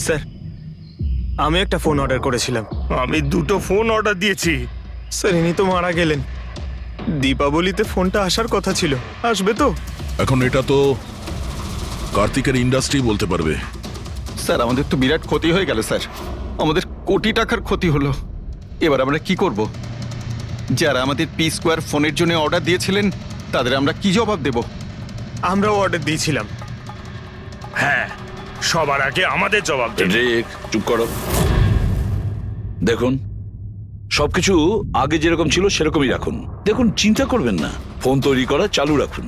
Sir, আমি একটা phone order করেছিলাম। আমি দুটো ফোন অর্ডার দিয়েছি। স্যার, ইনি তো মারা গেলেন। দীপাবলিতে ফোনটা আসার কথা ছিল, আসবে তো? এখন এটা তো কার্তিকের ইন্ডাস্ট্রি বলতে পারবে। স্যার, আমাদের তো বিরাট ক্ষতি হয়ে গেল স্যার। আমাদের কোটি টাকার ক্ষতি হলো। এবার আমরা কি করব? যারা আমাদের পি স্কোয়ার ফোনের জন্য অর্ডার দিয়েছিলেন তাদের আমরা কি জবাব দেব? আমরাও অর্ডার দিয়েছিলাম। হ্যাঁ, সবার আগে আমাদের জবাব দেবে। রেক, চুপ করো। দেখুন, সবকিছু আগে যেরকম ছিল সেরকমই রাখুন। দেখুন, চিন্তা করবেন না, ফোন তৈরি করা চালু রাখুন।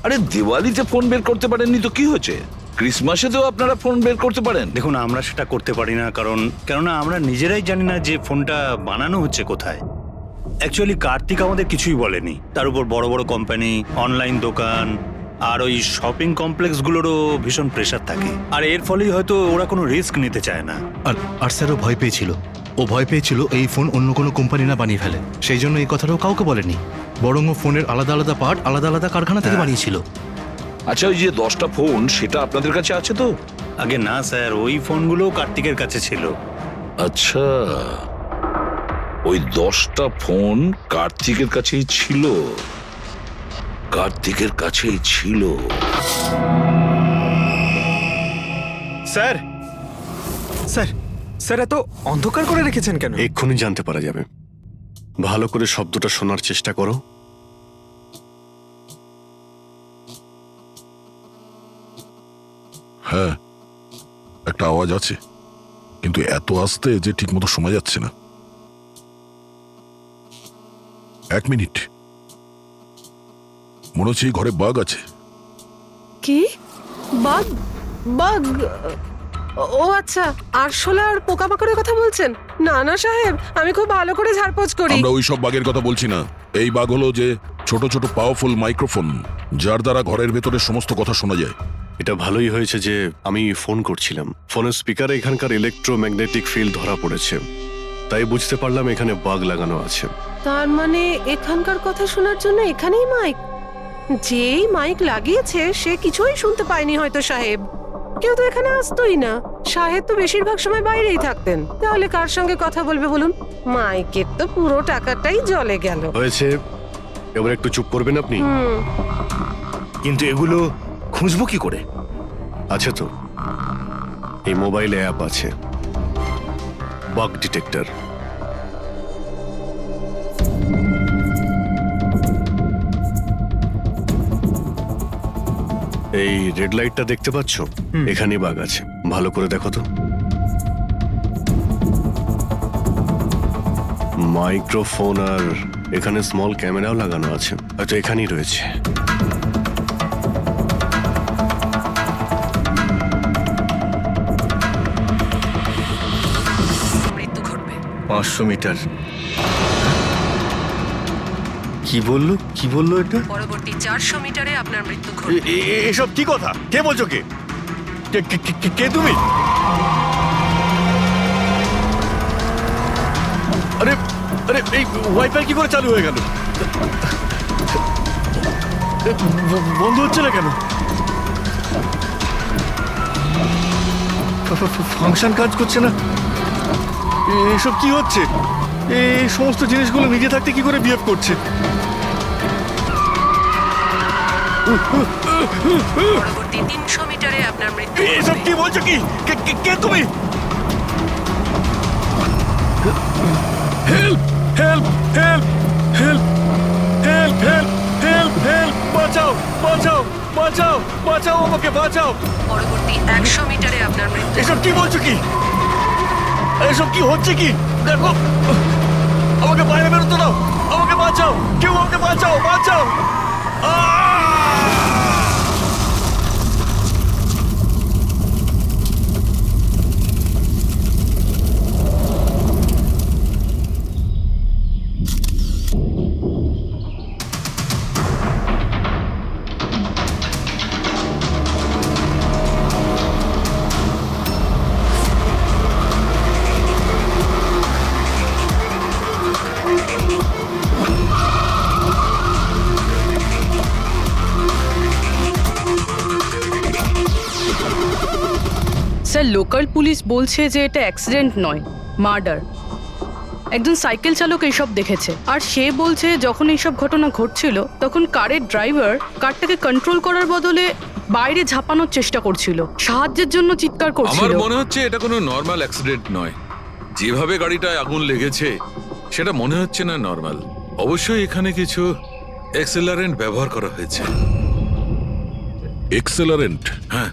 আরে দিওয়ালিতে ফোন বের করতে পারেননি তো কি হয়েছে? ক্রিসমাসেতেও আপনারা ফোন বের করতে পারেন। দেখুন, আমরা সেটা করতে পারি না, কেননা আমরা নিজেরাই জানি না যে ফোনটা বানানো হচ্ছে কোথায়। অ্যাকচুয়ালি কার্তিক আমাদের কিছুই বলেনি। তার উপর বড় বড় কোম্পানি, অনলাইন দোকান আর ওই শপিং কমপ্লেক্সগুলোরও ভীষণ প্রেশার থাকে, আর এর ফলেই হয়তো ওরা কোনো রিস্ক নিতে চায় না। আর স্যারও ভয় পেয়েছিল। ও ভয় পেয়েছিল এই ফোন অন্য কোনো কোম্পানি না বানিয়ে ফেলে, সেই জন্য এই কথাটাও কাউকে বলেনি। বরং ও ফোনের আলাদা আলাদা পার্ট আলাদা আলাদা কারখানা থেকে বানিয়েছিল। আচ্ছা, ওই যে 10টা ফোন, সেটা আপনাদের কাছে আছে তো? আগে না স্যার, ওই ফোনগুলো কার্তিকের কাছে ছিল। আচ্ছা, ওই 10টা ফোন কার্তিকের কাছেই ছিল। কার্তিকের কাছেই ছিল। স্যার, স্যার, স্যার, এত অন্ধকার করে রেখেছেন কেন? এক্ষুনি জানতে পারা যাবে। ভালো করে শব্দটা শোনার চেষ্টা করো। হ্যাঁ, একটা আওয়াজ আছে, কিন্তু এত আস্তে যে ঠিক মতো শোনা যাচ্ছে না। 1 মিনিট, মনে হচ্ছে এই ঘরে বাঘ আছে। কি? বাঘ? বাঘ? ও আচ্ছা, আরশোলা আর পোকামাকড়ের কথা বলছেন? না না সাহেব, আমি খুব ভালো করে ঝাড়পোছ করি। আমরা ওই সব বাঘের কথা বলছি না। এই বাঘ হলো যে ছোট ছোট পাওয়ারফুল মাইক্রোফোন, যার দ্বারা ঘরের ভেতরে সমস্ত কথা শোনা যায়। এটা ভালোই হয়েছে যে আমি ফোন করছিলাম। ফোনের স্পিকারে এখানকার ইলেকট্রোম্যাগনেটিক ফিল্ড ধরা পড়েছে, তাই বুঝতে পারলাম এখানে বাগ লাগানো আছে। তার মানে এখানকার কথা শোনার জন্য এখানেই মাইক? যেই মাইক লাগিয়েছে সে কিছুই শুনতে পায়নি হয়তো সাহেব। কেউ তো এখানে আসতোই না। সাহেব তো বেশিরভাগ সময় বাইরেই থাকতেন। তাহলে কার সঙ্গে কথা বলবে বলুন? মাইকের তো পুরো টাকাটাই জলে গেল। হয়েছে, এবার একটু চুপ করবেন আপনি? কিন্তু এগুলো খুঁজবো কি করে? আছে তো, এই মোবাইলে অ্যাপ আছে, বাগ ডিটেক্টর। এই রেড লাইটটা দেখতে পাচ্ছ? এখানেই বাগ আছে, ভালো করে দেখো তো। মাইক্রোফোন আর এখানে স্মল ক্যামেরাও লাগানো আছে, হয়তো এখানেই রয়েছে। মৃত্যু ঘটবে 500 মিটার। কি বললো এটা? পরবর্তী 400 মিটারে আপনার মৃত্যু ঘটবে। এসব কি কথা? কে বলছো? কে তুমি? আরে আরে, এই ওয়াইফাই কি করে চালু হয়ে গেল? বন্ধ হচ্ছে না কেন? ফাংশন কাজ করছে না। এসব কি হচ্ছে? এই সমস্ত জিনিসগুলো নিজে থাকতে কি করে বিহেভ করছে? পরবর্তী 300 মিটারে আপনার মৃত্যু এসব কি বলছো? কে তুমি? Help help help help help help help help! বাঁচাও বাঁচাও বাঁচাও বাঁচাও, আমাকে বাঁচাও! পরবর্তী 100 মিটারে আপনার মৃত্যু। এসব কি বলছো? এসব কি হচ্ছে? কি দেখো, আমাকে বাইরে বেরোতে দাও, আমাকে বাঁচাও, কেউ আমাকে বাঁচাও, বাঁচাও! স্যার লোকাল পুলিশ বলছে যে এটা অ্যাক্সিডেন্ট নয়, মার্ডার। একজন সাইকেল চালক এইসব দেখেছে, আর সে বলছে যখন এইসব ঘটনা ঘটছিল তখন কারের ড্রাইভার কারটাকে কন্ট্রোল করার বদলে বাইরে ঝাঁপানোর চেষ্টা করছিল, সাহায্যের জন্য চিৎকার আমার করছিল। মনে হচ্ছে এটা কোনো নর্মাল অ্যাক্সিডেন্ট নয়। যেভাবে গাড়িটায় আগুন লেগেছে সেটা মনে হচ্ছে না নর্মাল। অবশ্যই এখানে কিছু এক্সেলারেন্ট ব্যবহার করা হয়েছে। এক্সেলারেন্ট? হ্যাঁ,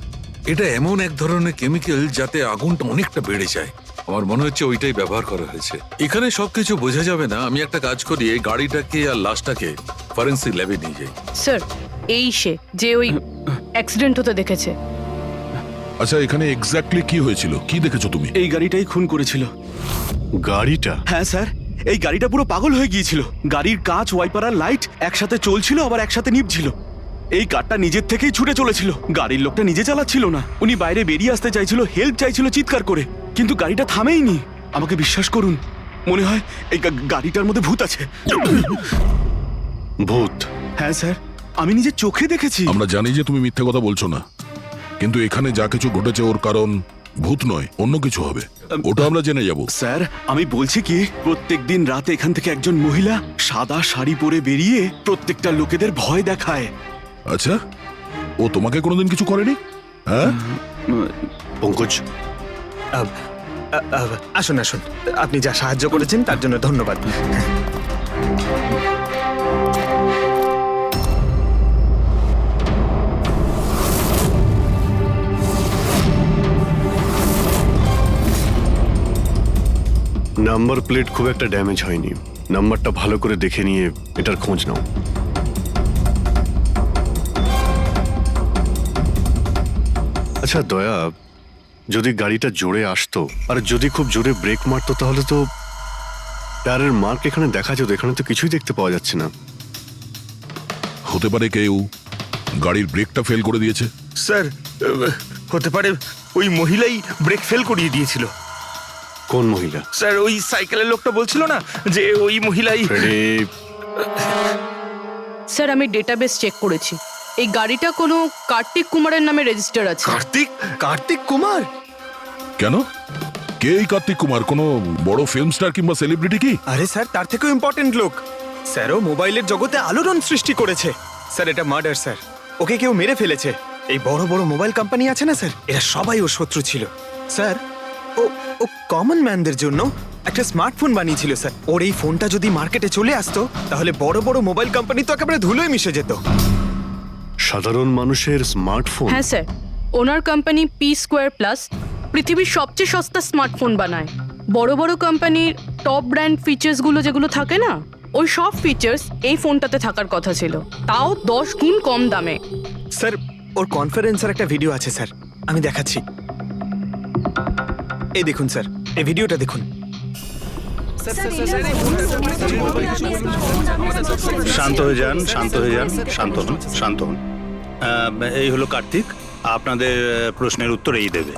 এটা এমন এক ধরনের কেমিক্যাল যাতে আগুনটা অনেকটা বেড়ে যায়। আমার মনে হচ্ছে ওইটাই ব্যবহার করা হয়েছে। এখানে সবকিছু বোঝা যাবে না। আমি একটা কাজ করি, এই গাড়িটাকে আর লাশটাকে ফরেন্সিক ল্যাবে নিয়ে যাই। স্যার এই সে যে ওই অ্যাক্সিডেন্ট হতে দেখেছে। আচ্ছা, এখানে এক্স্যাক্টলি কি হয়েছিল? কি দেখেছো তুমি? এই গাড়িটাই খুন করেছিল। গাড়িটা? হ্যাঁ স্যার, এই গাড়িটা পুরো পাগল হয়ে গিয়েছিল। গাড়ির কাঁচ, ওয়াইপার আর লাইট একসাথে চলছিল, আবার একসাথে নিভছিল। এই কারটা নিজের থেকেই ছুটে চলেছিল। গাড়ির লোকটা নিজে চালাচ্ছিল না, উনি বাইরে বেরিয়ে আসতে চাইছিল, হেল্প চাইছিল চিৎকার করে, কিন্তু গাড়িটা থামেইনি। আমাকে বিশ্বাস করুন, মনে হয় এই গাড়িটার মধ্যে ভূত আছে। ভূত? হ্যাঁ স্যার, আমি নিজের চোখে দেখেছি। আমরা জানি যে তুমি মিথ্যে কথা বলছো না, কিন্তু এখানে যা কিছু ঘটেছে ওর কারণ ভূত নয়, অন্য কিছু হবে। ওটা আমরা জেনে যাব। স্যার আমি বলছি কি, প্রত্যেকদিন রাতে এখান থেকে একজন মহিলা সাদা শাড়ি পরে বেরিয়ে প্রত্যেকটা লোকেদের ভয় দেখায়। আচ্ছা, ও তোমাকে কোনোদিন কিছু করেনি? হ্যাঁ পঙ্কজ, আসুন আসুন, আপনি যা সাহায্য করেছেন তার জন্য ধন্যবাদ। নাম্বার প্লেট খুব একটা ড্যামেজ হয়নি। নাম্বারটা ভালো করে দেখে নিয়ে এটার খোঁজ নাও। আচ্ছা দয়া, যদি গাড়িটা জোরে আসতো আর যদি খুব জোরে ব্রেক মারতো তাহলে তো টায়ারের মার্ক এখানে দেখা যেত। এখানে তো কিছুই দেখতে পাওয়া যাচ্ছে না। হতে পারে কেউ গাড়ির ব্রেকটা ফেল করে দিয়েছে। স্যার, হতে পারে ওই মহিলাই ব্রেক ফেল করিয়ে দিয়েছিল। কোন মহিলা? স্যার, ওই সাইকেলের লোকটা বলছিল না যে ওই মহিলাই। স্যার আমি ডেটাবেস চেক করেছি, এই গাড়িটা কোনো কার্তিক কুমারের নামে রেজিস্টার আছে। কার্তিক কুমার? কেন? কে এই কার্তিক কুমার? কোনো বড় ফিল্ম স্টার কিংবা সেলিব্রিটি কি? আরে স্যার, তার থেকেও ইম্পর্টেন্ট লোক। স্যারও মোবাইলের জগতে আলোড়ন সৃষ্টি করেছে। স্যার এটা মার্ডার স্যার, ওকে কেউ মেরে ফেলেছে। এই বড় বড় মোবাইল কোম্পানি আছে না স্যার, এরা সবাই ওর শত্রু ছিল। স্যার ও কমন ম্যানদের জন্য একটা স্মার্টফোন বানিয়েছিল স্যার। ওর এই ফোনটা যদি মার্কেটে চলে আসতো তাহলে বড় বড় মোবাইল কোম্পানি তো একেবারে ধুলোয় মিশে যেত। সাধারণ মানুষের স্মার্টফোন? হ্যাঁ স্যার, ওনার কোম্পানি P2+ পৃথিবীর সবচেয়ে সস্তা স্মার্টফোন বানায়। বড় বড় কোম্পানির টপ ব্র্যান্ড ফিচার্সগুলো যেগুলো থাকে না, ওই সব ফিচার্স এই ফোনটাতে থাকার কথা ছিল, তাও 10 গুণ কম দামে। স্যার ওর কনফারেন্সের একটা ভিডিও আছে স্যার, আমি দেখাচ্ছি। এই দেখুন স্যার, এই ভিডিওটা দেখুন। শান্ত হয়ে যান, শান্ত হয়ে যান, শান্ত হন, শান্ত হন। এই হলো কার্তিক, আপনাদের প্রশ্নের উত্তর এই দেবে।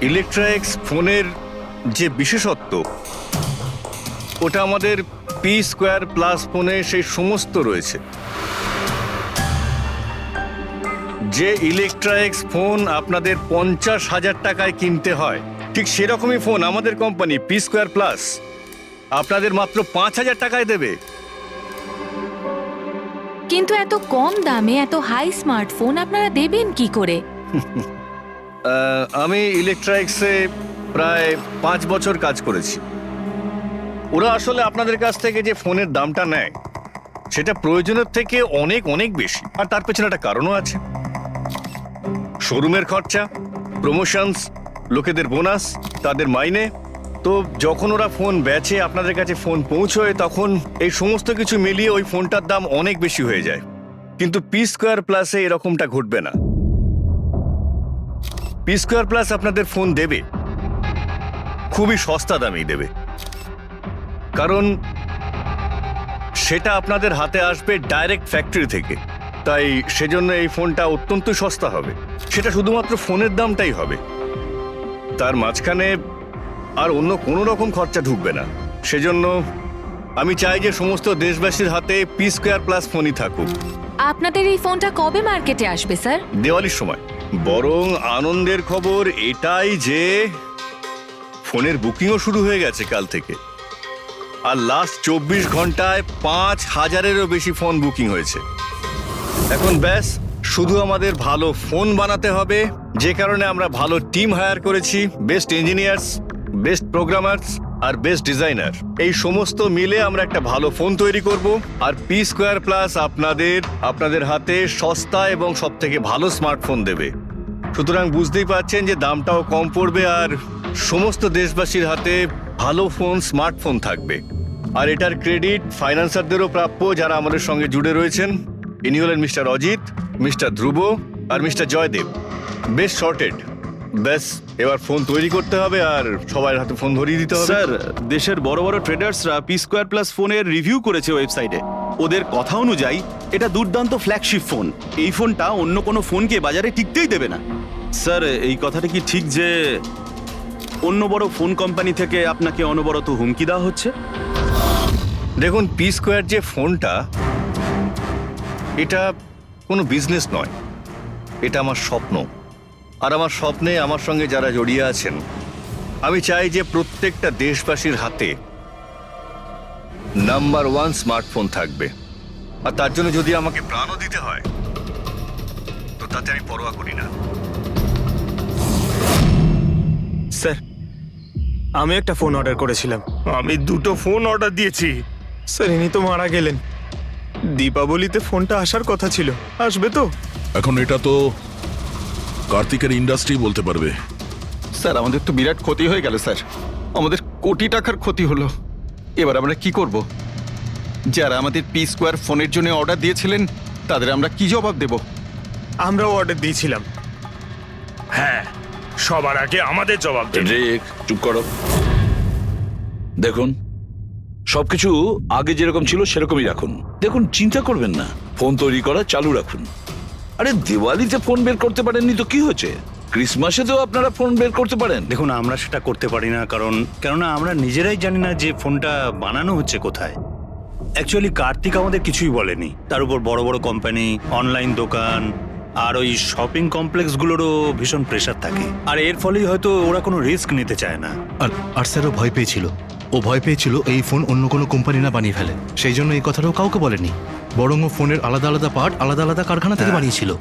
ইলেকট্রনিক্স ফোনের যে বিশেষত্ব, ওটা আমাদের P2+ ফোনে সেই সমস্ত রয়েছে। যে ইলেকট্রনিক্স ফোন আপনাদের 50,000 টাকায় কিনতে হয়, ঠিক সেরকমই ফোন আমাদের কোম্পানি P2+ আপনাদের মাত্র 5,000 টাকায় দেবে। কিন্তু এত কম দামে এত হাই স্মার্টফোন আপনারা দেবেন কি করে? আমি ইলেকট্রনিক্সে প্রায় 5 বছর কাজ করেছি। ওরা আসলে আপনাদের কাছ থেকে যে ফোনের দামটা নেয় সেটা প্রয়োজনের থেকে অনেক অনেক বেশি, আর তার পেছনে একটা কারণও আছে। শোরুমের খরচা, প্রমোশনস, লোকেদের বোনাস, তাদের মাইনে। তো যখন ওরা ফোন বেচে, আপনাদের কাছে ফোন পৌঁছয়, তখন এই সমস্ত কিছু মিলিয়ে ওই ফোনটার দাম অনেক বেশি হয়ে যায়। কিন্তু P2+ এরকমটা ঘটবে না। P2+ আপনাদের ফোন দেবে, খুবই সস্তা দামেই দেবে, কারণ সেটা আপনাদের হাতে আসবে ডাইরেক্ট ফ্যাক্টরি থেকে। তাই সেজন্য এই ফোনটা অত্যন্ত সস্তা হবে। সেটা শুধুমাত্র ফোনের দামটাই হবে, তার মাঝখানে আর অন্য কোনো রকম খরচা ঢুকবে না। সেজন্য আমি চাই যে সমস্ত দেশবাসীর হাতে P2+ ফোনই থাকুক। আপনাদের এই ফোনটা কবে মার্কেটে আসবে স্যার? দিওয়ালির সময়। বরং আনন্দের খবর এটাই যে ফোনের বুকিংও শুরু হয়ে গেছে কাল থেকে। আর লাস্ট 24 ঘন্টায় 5000-এরও বেশি ফোন বুকিং হয়েছে। এখন ব্যাস শুধু আমাদের ভালো ফোন বানাতে হবে, যে কারণে আমরা ভালো টিম হায়ার করেছি, বেস্ট ইঞ্জিনিয়ার্স, বেস্ট প্রোগ্রামার্স আর বেস্ট ডিজাইনার। এই সমস্ত মিলে আমরা একটা ভালো ফোন তৈরি করব। আর পি স্কোয়ার প্লাস আপনাদের হাতে সস্তা এবং সব থেকে ভালো স্মার্টফোন দেবে। সুতরাং বুঝতেই পারছেন যে দামটাও কম পড়বে আর সমস্ত দেশবাসীর হাতে ভালো ফোন, স্মার্টফোন থাকবে। আর এটার ক্রেডিট ফাইন্যান্সারদেরও প্রাপ্য, যারা আমাদের সঙ্গে জুড়ে রয়েছেন। ইনি হলেন মিস্টার অজিত, মিস্টার ধ্রুব আর মিস্টার জয়দেব। বেশ শর্টেড। ব্যাস এবার ফোন তৈরি করতে হবে আর সবার হাতে ফোন ধরিয়ে দিতে হবে। স্যার, দেশের বড় বড় ট্রেডার্সরা পি স্কোয়ার প্লাস ফোনের রিভিউ করেছে ওয়েবসাইটে। ওদের কথা অনুযায়ী এটা দুর্দান্ত ফ্ল্যাগশিপ ফোন। এই ফোনটা অন্য কোনো ফোনকে বাজারে টিকতেই দেবে না। স্যার, এই কথাটা কি ঠিক যে অন্য বড় ফোন কোম্পানি থেকে আপনাকে অনবরত হুমকি দেওয়া হচ্ছে? দেখুন, পি স্কোয়ার যে ফোনটা, এটা কোনো বিজনেস নয়, এটা আমার স্বপ্ন। আর আমার স্বপ্নে আমার সঙ্গে যারা জড়িয়ে আছেন, আমি চাই যে প্রত্যেকটা দেশবাসীর হাতে নাম্বার 1 স্মার্টফোন থাকবে। আর তার জন্য যদি আমাকে প্রাণও দিতে হয়, তো তাতে আমি পরোয়া করি না। স্যার, আমি একটা ফোন অর্ডার করেছিলাম। আমি 2টো ফোন অর্ডার দিয়েছি। স্যার, ইনি তো মারা গেলেন। দীপাবলিতে ফোনটা আসার কথা ছিল, আসবে তো? এখন এটা তো কার্তিকের ইন্ডাস্ট্রি বলতে পারবে। স্যার, আমাদের তো বিরাট ক্ষতি হয়ে গেল স্যার। আমাদের কোটি টাকার ক্ষতি হলো। এবার আমরা কি করব? যারা আমাদের পি স্কোয়ার ফোনের জন্য অর্ডার দিয়েছিলেন, তাদের আমরা কি জবাব দেব? আমরাও অর্ডার দিয়েছিলাম। হ্যাঁ, সবার আগে আমাদের জবাব দিন। রেক, চুপ করো। দেখুন, সবকিছু আগে যেরকম ছিল সেরকমই রাখুন। দেখুন, চিন্তা করবেন না, ফোন তৈরি করা চালু রাখুন। আরে দিওয়ালিতে ফোন বের করতে পারেননি তো কি হয়েছে? ক্রিসমাসেতেও আপনারা ফোন বের করতে পারেন। দেখুন, আমরা সেটা করতে পারি না কেননা আমরা নিজেরাই জানি না যে ফোনটা বানানো হচ্ছে কোথায়। অ্যাকচুয়ালি কার্তিক আমাদের কিছুই বলেনি। তার উপর বড় বড় কোম্পানি, অনলাইন দোকান আর ওই শপিং কমপ্লেক্সগুলোরও ভীষণ প্রেশার থাকে। আর এর ফলেই হয়তো ওরা কোনো রিস্ক নিতে চায় না। আর স্যারও ভয় পেয়েছিল। ও ভয় পেয়েছিল এই ফোন অন্য কোনো কোম্পানি না বানিয়ে ফেলে, সেই জন্য এই কথাটাও কাউকে বলেনি। বরং ও ফোনের আলাদা আলাদা পার্ট আলাদা আলাদা কারখানা থেকে বানিয়েছিল।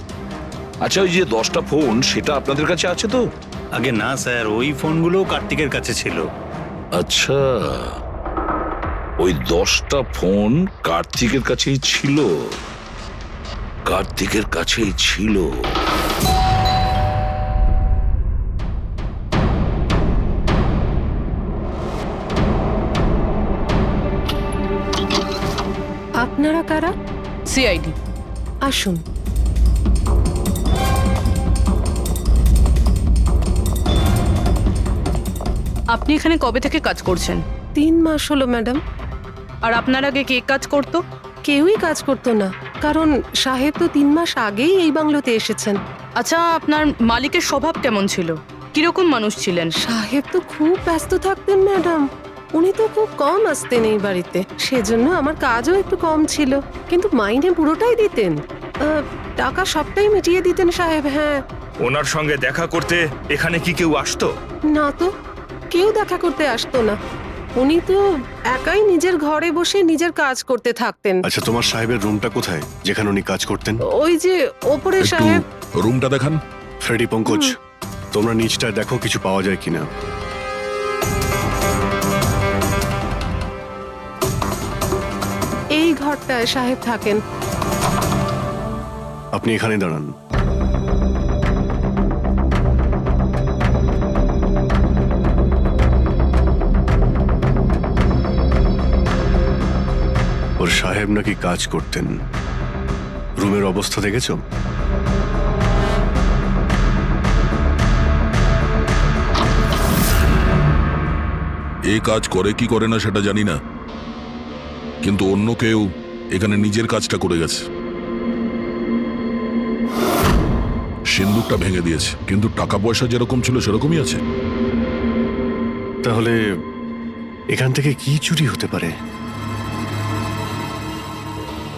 আচ্ছা, ওই যে 10টা ফোন, সেটা আপনাদের কাছে আছে তো? আগে না স্যার, ওই ফোনগুলো কার্তিকের কাছে ছিল। আচ্ছা, ওই 10টা ফোন কার্তিকের কাছেই ছিল। কার্তিকের কাছেই ছিল। আপনারা কারা? সিআইডি। আসুন। আপনি এখানে কবে থেকে কাজ করছেন? 3 মাস হলো ম্যাডাম। আর আপনার আগে কে কাজ করতো? কেউই কাজ করতো না, কারণ সাহেব তো 3 মাস আগেই এই বাংলোতে এসেছেন। আচ্ছা, আপনার মালিকের স্বভাব কেমন ছিল? কিরকম মানুষ ছিলেন? সাহেব তো খুব ব্যস্ত থাকতেন ম্যাডাম। উনি তো খুব কম আসতেন এই বাড়িতে, সেজন্য আমার কাজও একটু কম ছিল। কিন্তু মাইনে পুরোটাই দিতেন, টাকা সবটাই মিটিয়ে দিতেন সাহেব। হ্যাঁ। ওনার সঙ্গে দেখা করতে এখানে কি কেউ আসতো? না তো, কেউ দেখা করতে আসতো না। উনি তো একাই নিজের ঘরে বসে নিজের কাজ করতে থাকতেন। আচ্ছা, তোমার সাহেবের রুমটা কোথায় যেখানে উনি কাজ করতেন? ওই যে ওপরে একটু সাহেব। রুমটা দেখান। ফ্রেডি, পঙ্কজ, তোমরা নিচটা দেখো কিছু পাওয়া যায় কিনা। এই ঘরটায় সাহেব থাকেন। আপনি এখানে দাঁড়ান। ওর সাহেব নাকি কাজ করতেন। রুমের অবস্থা দেখেছো? এই কাজ করে কি করে না সেটা জানি না, কিন্তু অন্য কেউ এখানে নিজের কাজটা করে গেছে। সিন্দুকটা ভেঙে দিয়েছে, কিন্তু টাকা পয়সা যেরকম ছিল সেরকমই আছে। তাহলে এখান থেকে কি চুরি হতে পারে?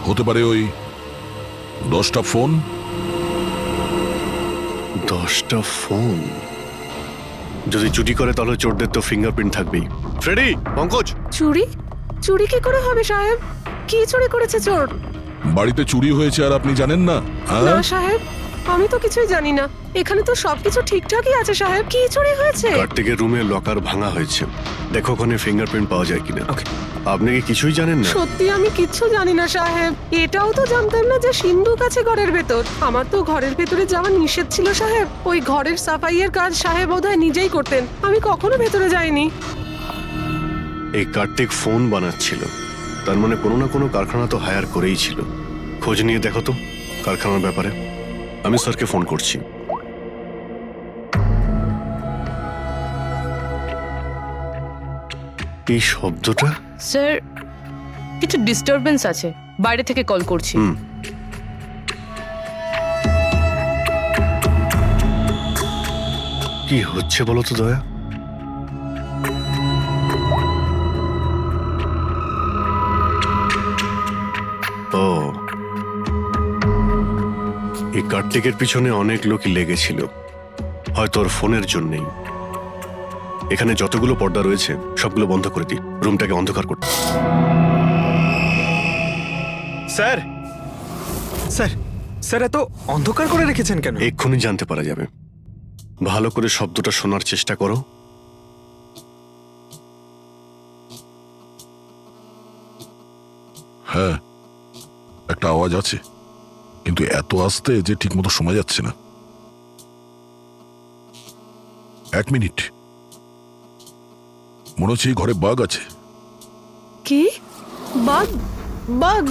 হতে পারে ওই 10টা ফোন, 10টা ফোন। যদি চুরি করে তাহলে চোরদের তো ফিঙ্গারপ্রিন্ট থাকবেই। ফ্রেডি, পঙ্কজ, চুরি? চুরি কি করে হবে সাহেব? কি চুরি করেছে চোর? বাড়িতে চুরি হয়েছে আর আপনি জানেন না? হ্যাঁ? না সাহেব, আমি তো কিছুই জানি না। এখানে তো সবকিছু ঠিকঠাকই আছে সাহেব। কি চুরি হয়েছে? কার্তিকের রুমে লকার ভাঙা হয়েছে, দেখো ওখানে ফিঙ্গারপ্রিন্ট পাওয়া যায় কিনা। আপনি কি কিছুই জানেন না? সত্যি আমি কিচ্ছু জানি না সাহেব। এটাও তো জানতাম না যে সিন্ধুক আছে ঘরের ভেতর। আমার তো ঘরের ভেতরে যাওয়া নিষেধ ছিল সাহেব। ওই ঘরের সাফাইয়ের কাজ সাহেব বোধহয় নিজেই করতেন, আমি কখনো ভেতরে যাইনি। এই কার্তিক ফোন বানাচ্ছিল, তার মানে কোনো না কোনো কারখানা তো হায়ার করেই ছিল। খোঁজ নিয়ে দেখো তো কারখানার ব্যাপারে। আমি স্যারকে ফোন করছি। এই শব্দটা? স্যার, কিছু ডিস্টারবেন্স আছে, বাইরে থেকে কল করছি। কি হচ্ছে বলো তো দয়া? ও, এই কার্তিকের পিছনে অনেক লোকই লেগেছিল, হয়তো ওর ফোনের জন্যই। এখানে যতগুলো পর্দা রয়েছে সবগুলো বন্ধ করে দিই, রুমটাকে অন্ধকার করতে। স্যার, স্যার, স্যার এত অন্ধকার করে রেখেছেন কেন? এক্ষুনি জানতে পারা যাবে। ভালো করে শব্দটা শোনার চেষ্টা করো। হ্যাঁ, একটা আওয়াজ আছে, কিন্তু এত আস্তে যে ঠিক মতো শোনা যাচ্ছে না। 1 মিনিট, মনে হচ্ছে এই ঘরে বাঘ আছে। কি? বাঘ? বাঘ?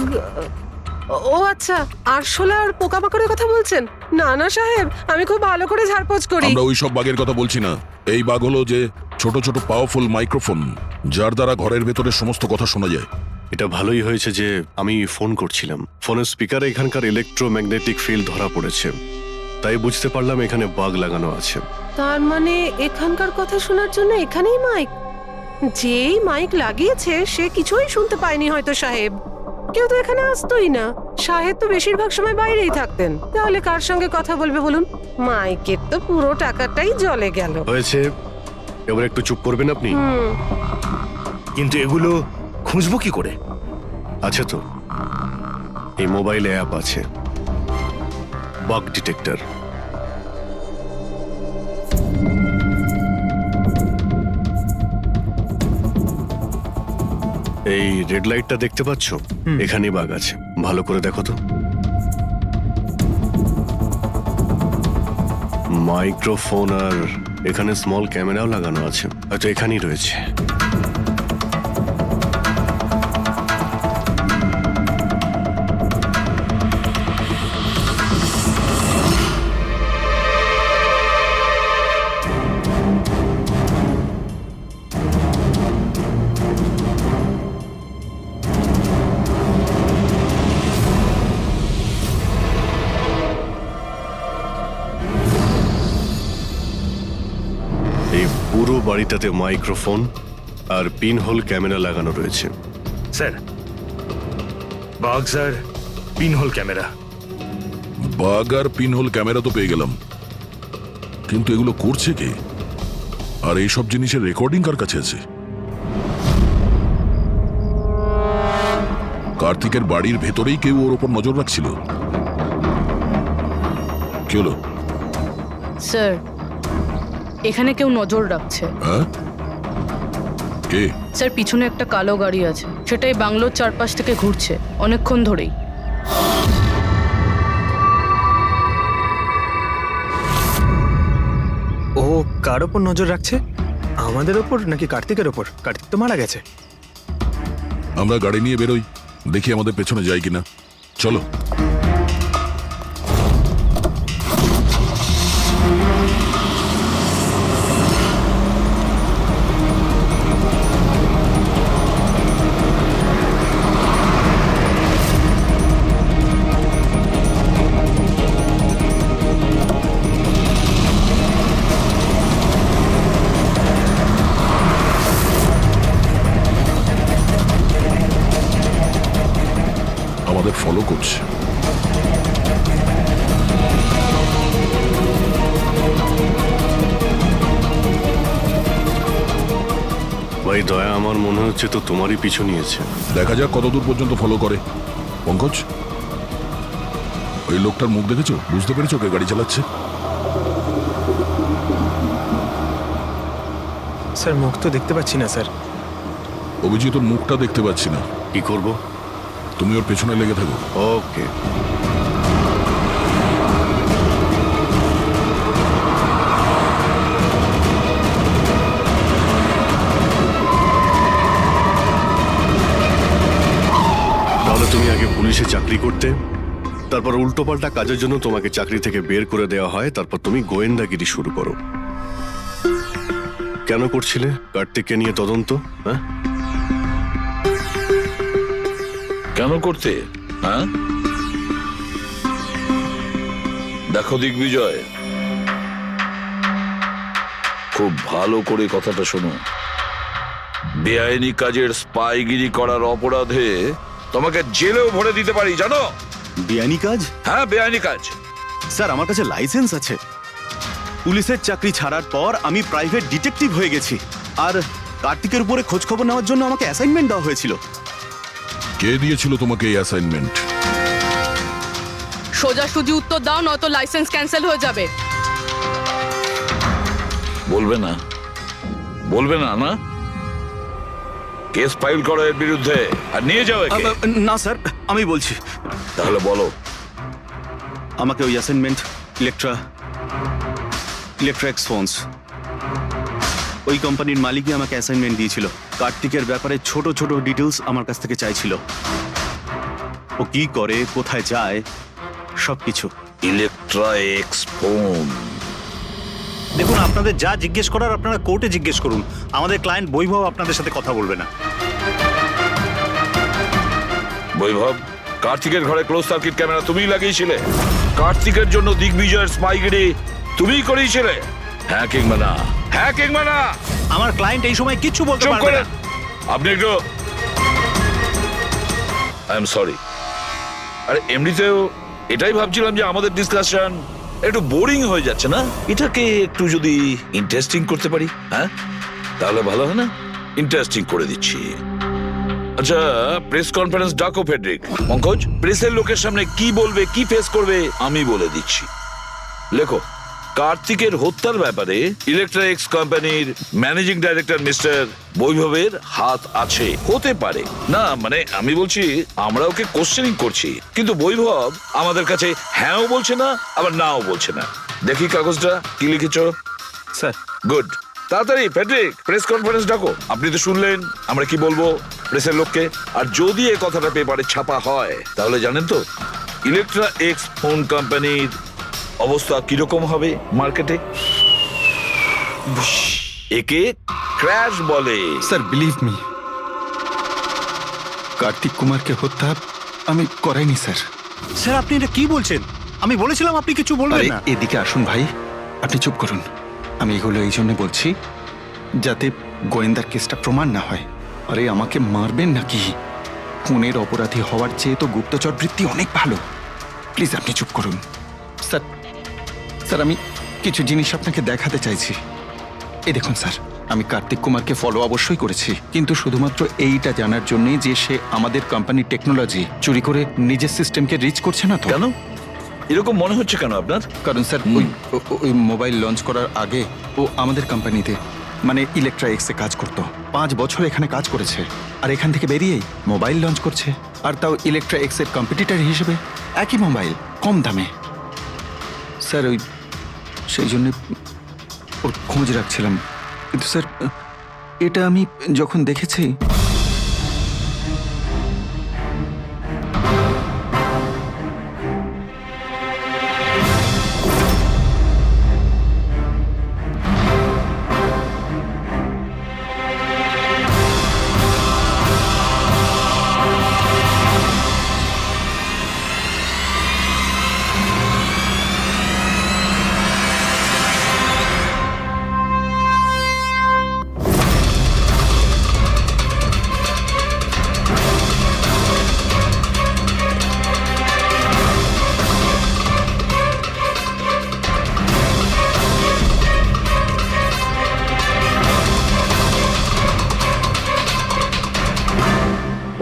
ও আচ্ছা, আরশোলা আর পোকামাকড়ের কথা বলছেন? না না সাহেব, আমি খুব ভালো করে ঝাড়পোছ করি। আমরা ওই সব বাঘের কথা বলছি না। এই বাঘ হলো যে ছোট ছোট পাওয়ারফুল মাইক্রোফোন, যার দ্বারা ঘরের ভেতরে সমস্ত কথা শোনা যায়। এটা ভালোই হয়েছে যে আমি ফোন করছিলাম। ফোনের স্পিকারে এখানকার ইলেকট্রোম্যাগনেটিক ফিল্ড ধরা পড়েছে, তাই বুঝতে পারলাম এখানে বাগ লাগানো আছে। তার মানে এখানকার কথা শোনার জন্য এখানেই মাইক? যেই মাইক লাগিয়েছে সে কিছুই শুনতে পায়নি হয়তো সাহেব। কেউ তো এখানে আসতোই না। সাহেব তো বেশিরভাগ সময় বাইরেই থাকতেন। তাহলে কার সঙ্গে কথা বলবে বলুন? মাইকের তো পুরো টাকাটাই জলে গেল। হয়েছে, এবার একটু চুপ করবেন আপনি। কিন্তু এগুলো খুঁজবো কি করে? আছে তো, এই মোবাইলে অ্যাপ আছে, বাগ ডিটেক্টর। এই রেড লাইটটা দেখতে পাচ্ছ? এখানেই বাগ আছে, ভালো করে দেখো তো। মাইক্রোফোন আর এখানে স্মল ক্যামেরাও লাগানো আছে, হয়তো এখানেই রয়েছে। এই পুরো বাড়িটাতে মাইক্রোফোন আর পিন হোল ক্যামেরা লাগানো রয়েছে। স্যার, বাঘ স্যার, পিনহোল ক্যামেরা। বাঘ আর পিনহোল ক্যামেরা তো পেয়ে গেলাম, কিন্তু এগুলো করছে কে? আর এইসব জিনিসের রেকর্ডিং কার কাছে আছে? কার্তিকের বাড়ির ভেতরেই কেউ ওর ওপর নজর রাখছিল। কি হলো? স্যার, এখানে কেউ নজর রাখছে। হ্যাঁ? কে? স্যার, পিছনে একটা কালো গাড়ি আছে, সেটাই বাংলোর চারপাশ থেকে ঘুরছে অনেকক্ষণ ধরেই। ও কার ওপর নজর রাখছে? আমাদের ওপর নাকি কার্তিকের ওপর? কার্তিক তো মারা গেছে। আমরা গাড়ি নিয়ে বেরোই, দেখি আমাদের পেছনে যাই কিনা। চলো। আমাদের ফলো করছে। ভাই দয়া, আমার মনে হচ্ছে তো তোমারই পিছু নিয়েছে। দেখা যাক কতদূর পর্যন্ত ফলো করে। পঙ্কজ, ওই লোকটার মুখ দেখেছো? বুঝতে পেরেছো কে গাড়ি চালাচ্ছে? স্যার মুখ তো দেখতে পাচ্ছি না স্যার। অভিজিৎ, ওর মুখটা দেখতে পাচ্ছি না। কি করব? তুমি ওর পেছনে লেগে থাকো। ওকে। তাহলে তুমি আগে পুলিশে চাকরি করতে, তারপর উল্টোপাল্টা কাজের জন্য তোমাকে চাকরি থেকে বের করে দেওয়া হয়, তারপর তুমি গোয়েন্দাগিরি শুরু করো। কেন করছিলে কার্তিককে নিয়ে তদন্ত? হ্যাঁ, কেন করতে? হ্যাঁ, দেখো দিগ্বিজয়, খুব ভালো করে কথাটা শোনো। বেআইনি কাজের স্পাইগিরি করার অপরাধে তোমাকে জেলেও ভরে দিতে পারি, জানো? বেআইনি কাজ? হ্যাঁ, বেআইনি কাজ। স্যার, আমার কাছে লাইসেন্স আছে। পুলিশের চাকরি ছাড়ার পর আমি প্রাইভেট ডিটেকটিভ হয়ে গেছি, আর কার্তিকের উপরে খোঁজ খবর নেওয়ার জন্য আমাকে অ্যাসাইনমেন্ট দেওয়া হয়েছিল। কে দিয়েছিল তোমাকে এই অ্যাসাইনমেন্ট? সোজাসুজি উত্তর দাও, নয়তো লাইসেন্স ক্যান্সেল হয়ে যাবে। বলবে না? বলবে না? না, কেস ফাইল করো এর বিরুদ্ধে আর নিয়ে যাও একে। না স্যার, আমি বলছি। তাহলে বলো। আমাকে ওই অ্যাসাইনমেন্ট ইলেকট্রা এক্স ওই কোম্পানির মালিকই আমাকে অ্যাসাইনমেন্ট দিয়েছিল। কার্তিকের ব্যাপারে ছোট ছোট ডিটেলস আমার কাছ থেকে চাইছিল। ও কি করে, কোথায় যায়, সবকিছু। Electra x phone. দেখুন, আপনাদের যা জিজ্ঞেস করার আপনারা কোর্টে জিজ্ঞেস করুন। আমাদের ক্লায়েন্ট বৈভব আপনাদের সাথে কথা বলবে না। বৈভব, কার্তিকের ঘরে ক্লোজ সার্কিট ক্যামেরা তুমিই লাগিয়েছিলে? কার্তিকের জন্য দিগ্বিজয়ের স্পাইগিরি তুমিই করিয়েছিলে? হ্যাঁ কিংবা না? হ্যাঁ কিংবা না? আমার ক্লায়েন্ট এই সময় কিচ্ছু বলতে চুপ পারবে করেন। না। আপনি একটু, আই এম সরি। আরে এমনিতেও এটাই ভাবছিলাম যে আমাদের ডিসকাশন একটু বোরিং হয়ে যাচ্ছে না, এটাকে একটু যদি ইন্টারেস্টিং করতে পারি, হ্যাঁ তাহলে ভালো হয় না? ইন্টারেস্টিং করে দিচ্ছি। আচ্ছা, প্রেস কনফারেন্স ডাকো ফেডরিক। পঙ্কজ, প্রেসের লোকের সামনে কি বলবে, কি ফেস করবে আমি বলে দিচ্ছি। লেখো, কার্তিকের হত্যার ব্যাপারে ইলেকট্রা এক্স কোম্পানির ম্যানেজিং ডাইরেক্টর মিস্টার বৈভবের হাত আছে। হতে পারে না, মানে আমি বলছি আমরা ওকে কোশ্চেনিং করছি, কিন্তু বৈভব আমাদের কাছে হ্যাঁও বলছে না আবার নাও বলছে না। দেখি কাগজটা কি লিখেছো। Sir, good. তাড়াতাড়ি ফেডরিক, প্রেস কনফারেন্স ডাকো। আপনি তো শুনলেন আমরা কি বলবো প্রেসের লোককে। আর যদি এই কথাটা পেপারে ছাপা হয় তাহলে জানেন তো ইলেকট্রা এক্স ফোন কোম্পানির অবস্থা কিরকম হবে মার্কেটে। একে ক্র্যাশ বলে। স্যার, বিলিভ মি, কার্তিক কুমারকে হত্যা আমি করাইনি স্যার। স্যার, আপনি এটা কি বলছেন? আমি বলেছিলাম আপনি কিছু বলবেন না। এদিকে আসুন ভাই, আপনি চুপ করুন। আমি এগুলো এই জন্য বলছি যাতে গোয়েন্দার কেসটা প্রমাণ না হয়। আরে আমাকে মারবেন নাকি? খুনের অপরাধী হওয়ার চেয়ে তো গুপ্তচর বৃত্তি অনেক ভালো। প্লিজ আপনি চুপ করুন। স্যার, স্যার আমি কিছু জিনিস আপনাকে দেখাতে চাইছি। এই দেখুন স্যার, আমি কার্তিক কুমারকে ফলো অবশ্যই করেছি, কিন্তু শুধুমাত্র এইটা জানার জন্যই যে সে আমাদের কোম্পানির টেকনোলজি চুরি করে নিজের সিস্টেমকে রিচ করছে না তো। কেন এরকম মনে হচ্ছে কেন আপনার? কারণ স্যার, ওই মোবাইল লঞ্চ করার আগে ও আমাদের কোম্পানিতে মানে ইলেকট্রা এক্সে কাজ করতো। 5 বছর এখানে কাজ করেছে, আর এখান থেকে বেরিয়েই মোবাইল লঞ্চ করছে, আর তাও ইলেকট্রা এক্সের কম্পিটিটর হিসেবে। একই মোবাইল, কম দামে। স্যার সেই জন্য ওর খোঁজ রাখছিলাম। কিন্তু স্যার, এটা আমি যখন দেখেছি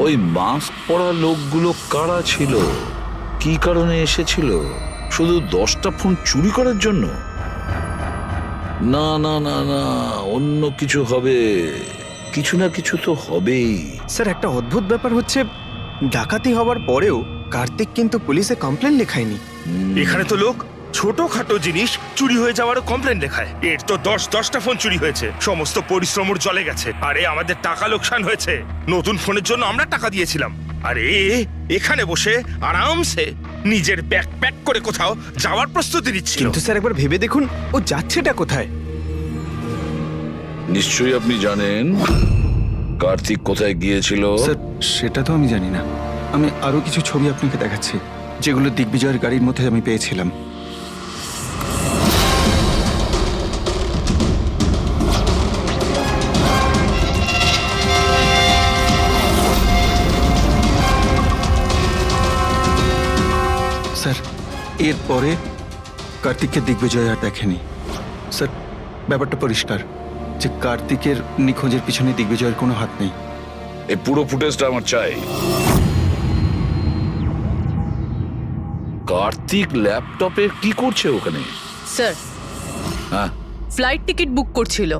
ওই মাস্ক পরা লোকগুলো কারা ছিল, কি কারণে এসেছিল? শুধু 10টা ফোন চুরি করার জন্য? না না না না, অন্য কিছু হবে, কিছু না কিছু তো হবেই। স্যার একটা অদ্ভুত ব্যাপার হচ্ছে, ডাকাতি হওয়ার পরেও কার্তিক কিন্তু পুলিশে কমপ্লেন লেখায়নি। এখানে তো লোক ছোটখাটো জিনিস চুরি হয়ে যাওয়ারও কমপ্লেন লেখায়। এর তো 10টা ফোন চুরি হয়েছে, সমস্ত পরিশ্রম ওর জলে গেছে। আরে আমাদের টাকা লোকসান হয়েছে, নতুন ফোনের জন্য আমরা টাকা দিয়েছিলাম। আরে এখানে বসে আরামসে নিজের ব্যাগ প্যাক করে কোথাও যাওয়ার প্রস্তুতি নিচ্ছিল। কিন্তু স্যার একবার ভেবে দেখুন, ও যাচ্ছেটা কোথায়? নিশ্চয়ই আপনি জানেন কার্তিক কোথায় গিয়েছিল। স্যার সেটা তো আমি জানি না। আমি আরো কিছু ছবি আপনাকে দেখাচ্ছি, যেগুলো দিগ্বিজয়ের গাড়ির মধ্যে আমি পেয়েছিলাম। স্যার এরপরে কার্তিককে দিগ্বিজয় আর দেখেনি। স্যার ব্যাপারটা পরিষ্কার যে কার্তিকের নিখোঁজের পিছনে দিগ্বিজয়ের কোনো হাত নেই। এই পুরো ফুটেজটা আমার চাই। কার্তিক ল্যাপটপে কি করছে ওখানে? স্যার হ্যাঁ, ফ্লাইট টিকিট বুক করছিল।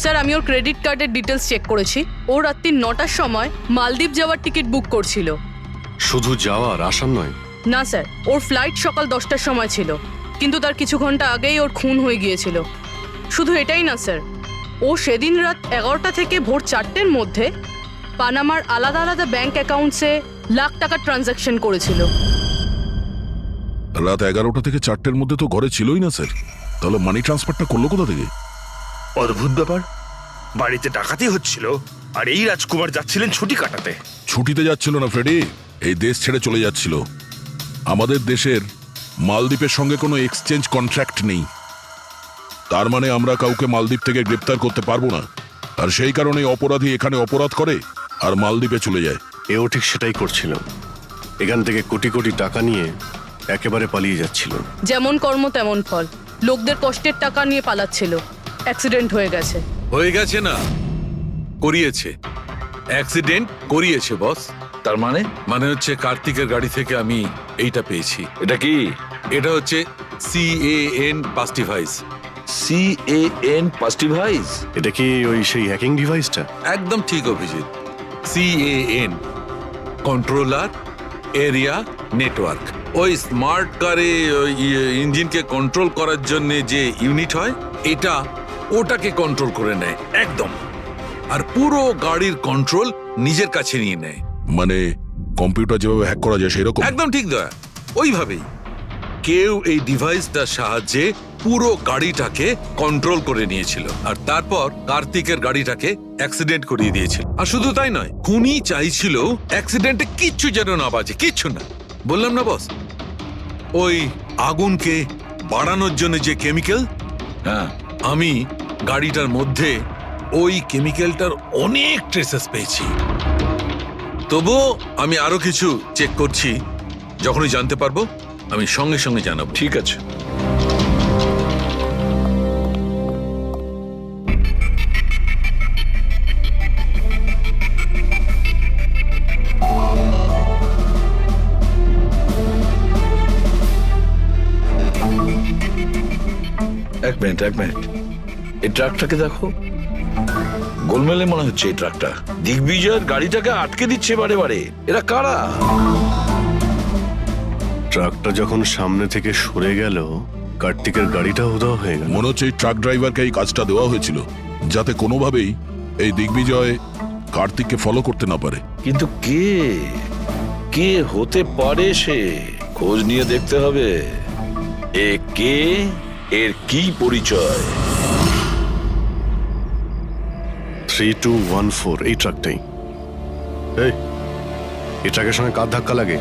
স্যার আমি ওর ক্রেডিট কার্ডের ডিটেলস চেক করেছি। ও রাত্রি 9টার সময় মালদ্বীপ যাওয়ার টিকিট বুক করছিল। শুধু যাওয়ার, আসার নয়? না স্যার, ওর ফ্লাইট সকাল 10টার সময় ছিল, কিন্তু তার কিছু ঘন্টা আগেই ওর খুন হয়ে গিয়েছিল। শুধু এটাই না স্যার, ও সেদিন রাত 11টা থেকে ভোর 4টের মধ্যে পানামার আলাদা আলাদা ব্যাংক অ্যাকাউন্টসে লাখ টাকার ট্রানজ্যাকশন করেছিল। রাত 11টা থেকে 4টের মধ্যে তো ঘরে ছিলই না স্যার, তাহলে মানি ট্রান্সফারটা করলো কোথা থেকে? অদ্ভুত ব্যাপার, বাড়িতে ডাকাতি হচ্ছিল আর এই রাজকুমার যাচ্ছিলেন ছুটি কাটাতে। ছুটিতে যাচ্ছিল না ফ্রেডি, এই দেশ ছেড়ে চলে যাচ্ছিল। আমাদের দেশের মালদ্বীপের সঙ্গে কোনো এক্সচেঞ্জ কন্ট্রাক্ট নেই, তার মানে আমরা কাউকে মালদ্বীপ থেকে গ্রেপ্তার করতে পারবো না। আর সেই কারণে অপরাধী এখানে অপরাধ করে আর মালদ্বীপে চলে যায়। এও ঠিক সেটাই করছিল, এখান থেকে কোটি কোটি টাকা নিয়ে একেবারে পালিয়ে যাচ্ছিল। যেমন কর্ম তেমন ফল, লোকদের কষ্টের টাকা নিয়ে পালাচ্ছিল। অ্যাক্সিডেন্ট হয়ে গেছে। হয়ে গেছে না, করিয়েছে। অ্যাক্সিডেন্ট করিয়েছে বস। তার মানে? মানে হচ্ছে কার্তিকের গাড়ি থেকে আমি এইটা পেয়েছি। এটা কি? এটা হচ্ছে CAN পাস্টিভাইস। CAN পাস্টিভাইস? এটা কি ওই সেই হ্যাকিং ডিভাইসটা? একদম ঠিক Abhijit. CAN controller area network. ওই স্মার্ট কারে ইঞ্জিনকে কন্ট্রোল করার জন্য যে ইউনিট হয়, এটা ওটাকে কন্ট্রোল করে নেয় একদম, আর পুরো গাড়ির কন্ট্রোল নিজের কাছে নিয়ে নেয়। মানে কম্পিউটার যেভাবে হ্যাক করা যায় সেরকম? একদম ঠিক দয়া, ওইভাবেই। কেউ এই ডিভাইসটার সাহায্যে পুরো গাড়িটাকে কন্ট্রোল করে নিয়েছিল, আর তারপর কার্তিকের গাড়িটাকে অ্যাক্সিডেন্ট করিয়ে দিয়েছিল। আর শুধু তাই নয়, খুনি চাইছিল অ্যাক্সিডেন্টে কিচ্ছু যেন না বাজে, কিচ্ছু না। বললাম না বস, ওই আগুনকে বাড়ানোর জন্য যে কেমিক্যাল, হ্যাঁ, আমি গাড়িটার মধ্যে ওই কেমিক্যালটার অনেক ট্রেসেস পেয়েছি। তবুও আমি আরো কিছু চেক করছি, যখনই জানতে পারবো আমি সঙ্গে সঙ্গে জানাবো। ঠিক আছে। এক মিনিট এই ট্রাকটাকে দেখো, গোলমেলে মনে হচ্ছে এই ট্রাকটা। দিগ্বিজয়ের গাড়িটাকে আটকে দিচ্ছে বারে বারে। এরা কারা? ট্রাকটা যখন সামনে থেকে সরে গেল, কার্তিকের গাড়িটা উধাও হয়ে গেল। মনে হচ্ছে এই ট্রাক ড্রাইভারকে এই কাজটা দেওয়া হয়েছিল, যাতে কোনোভাবেই এই দিগ্বিজয় কার্তিককে ফলো করতে না পারে। কিন্তু কে হতে পারে সে? খোঁজ নিয়ে দেখতে হবে। এ কে, এর কি পরিচয়? 3214 এই ট্রাকটাই। এই ট্রাকের সঙ্গে কার ধাক্কা লাগে?